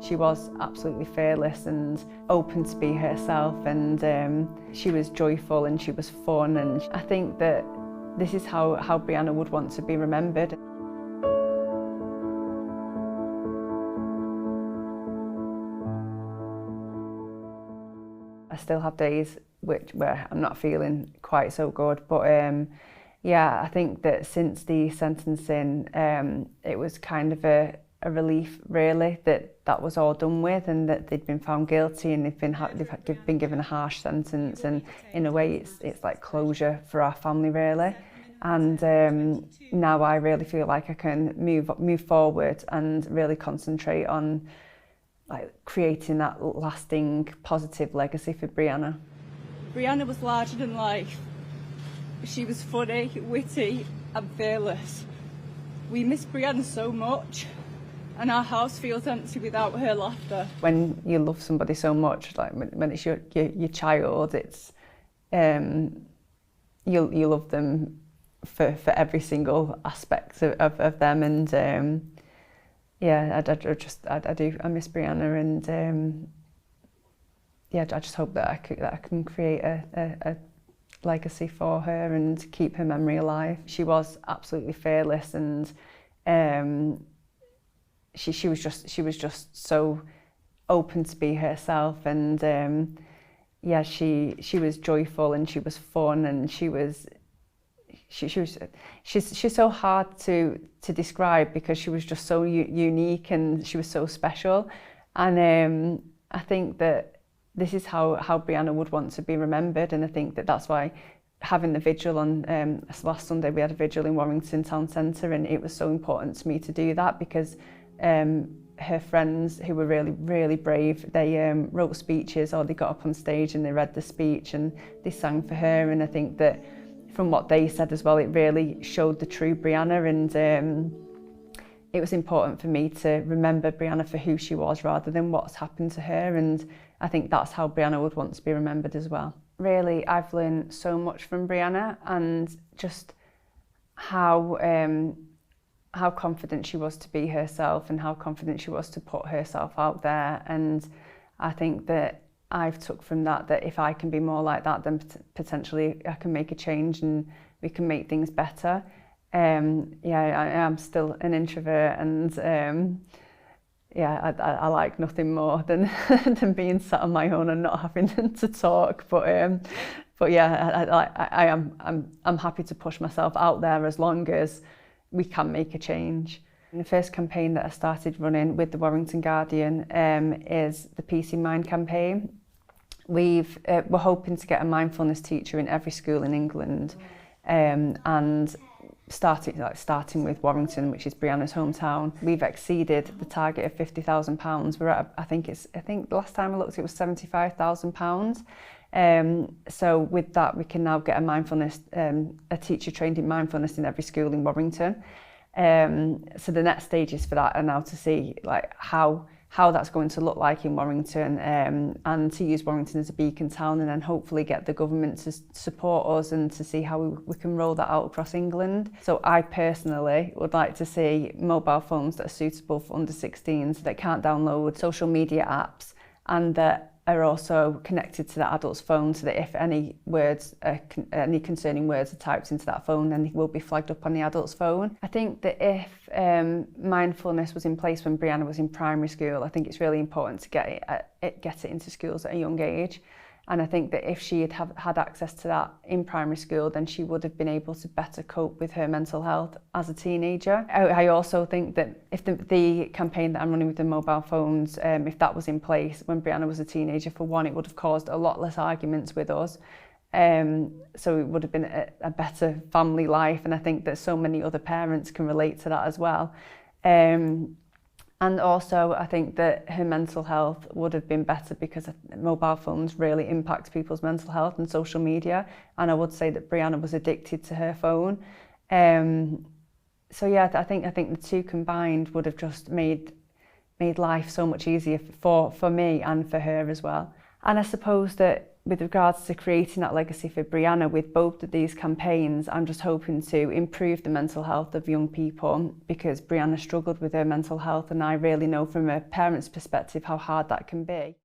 She was absolutely fearless and open to be herself, and she was joyful and she was fun, and I think that this is how Brianna would want to be remembered. I still have days where I'm not feeling quite so good, but yeah, I think that since the sentencing, it was kind of a relief, really, that was all done with, and that they'd been found guilty and they've been given a harsh sentence, and in a way it's like closure for our family, really. And now I really feel like I can move forward and really concentrate on like creating that lasting positive legacy for Brianna. Brianna was larger than life. She was funny, witty and fearless. We miss Brianna so much, and our house feels empty without her laughter. When you love somebody so much, like when it's your child, it's you love them for every single aspect of them, and yeah, I miss Brianna, and yeah, I just hope that I can create a legacy for her and keep her memory alive. She was absolutely fearless, and she was just so open to be herself, and yeah, she was joyful and she was fun, and she's so hard to describe because she was just so unique and she was so special, and I think that this is how Brianna would want to be remembered, and I think that that's why having the vigil on last Sunday, we had a vigil in Warrington Town Centre, and it was so important to me to do that because her friends, who were really brave, they wrote speeches, or they got up on stage and they read the speech and they sang for her, and I think that from what they said as well, it really showed the true Brianna, and it was important for me to remember Brianna for who she was rather than what's happened to her, and I think that's how Brianna would want to be remembered as well. Really, I've learned so much from Brianna, and just how confident she was to be herself and how confident she was to put herself out there, and I think that I've took from that if I can be more like that, then potentially I can make a change and we can make things better. Yeah, I am still an introvert, and yeah, I like nothing more than than being sat on my own and not having to talk. But yeah, I'm happy to push myself out there as long as we can make a change. And the first campaign that I started running with the Warrington Guardian is the Peace in Mind campaign. We're hoping to get a mindfulness teacher in every school in England, and starting with Warrington, which is Brianna's hometown. We've exceeded the target of £50,000. We're at, I think the last time I looked it was £75,000. So with that, we can now get a teacher trained in mindfulness in every school in Warrington. So the next stages for that are now to see like how that's going to look like in Warrington, and to use Warrington as a beacon town, and then hopefully get the government to support us and to see how we can roll that out across England. So I personally would like to see mobile phones that are suitable for under 16s, that can't download social media apps, and that are also connected to the adult's phone, so that if any concerning words are typed into that phone, then they will be flagged up on the adult's phone. I think that if mindfulness was in place when Brianna was in primary school, I think it's really important to get it into schools at a young age. And I think that if she had had access to that in primary school, then she would have been able to better cope with her mental health as a teenager. I also think that if the campaign that I'm running with the mobile phones, if that was in place when Brianna was a teenager, for one, it would have caused a lot less arguments with us. So it would have been a better family life, and I think that so many other parents can relate to that as well. And also, I think that her mental health would have been better because mobile phones really impact people's mental health and social media. And I would say that Brianna was addicted to her phone. So yeah, I think the two combined would have just made life so much easier for me and for her as well. And I suppose that With regards to creating that legacy for Brianna, with both of these campaigns, I'm just hoping to improve the mental health of young people, because Brianna struggled with her mental health, and I really know from a parent's perspective how hard that can be.